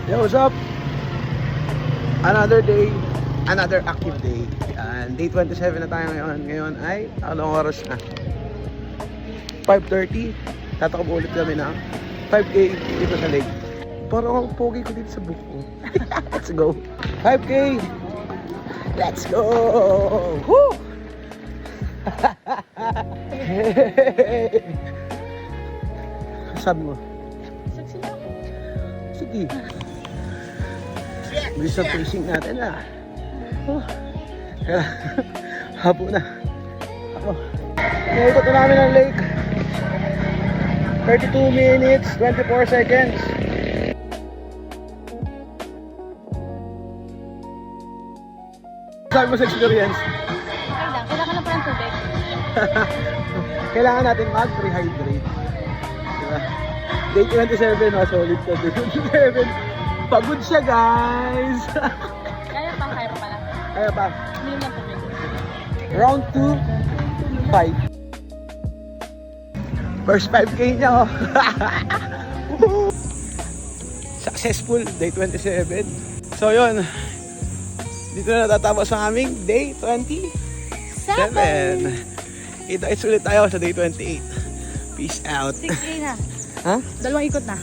Yo, what's up? Another day, another active day. And day 27 na tayo ngayon. Ngayon ay, anong oras na? 5:30. Tatakbo ulit kami ng 5K dito sa lake. Parang ang pogi ko dito sa buko. Let's go. 5K! Let's go! Woo! Sabi mo? Sexy na ako. Sige. Bilis ang pacing natin ah. Oh. Kaya, habo na. Ako. Naikot na namin ang lake. 32 minutes, 24 seconds. Sabi mo sa experience? Okay lang. Kailangan lang pa ng tubig. Kailangan natin mag-rehydrate. Diba? Day 27, oh, solid to. Day 27. Pagod siya, guys. Kaya pa pala. Kaya pa. Minum ng tubig. Round 2, 5. First 5K niya, oh. Successful, day 27. So, yun. Dito na natatapos ang aming day 27. Kita-kits ulit tayo sa day 28. Peace out. 6K na. Ha? 2 ikot na.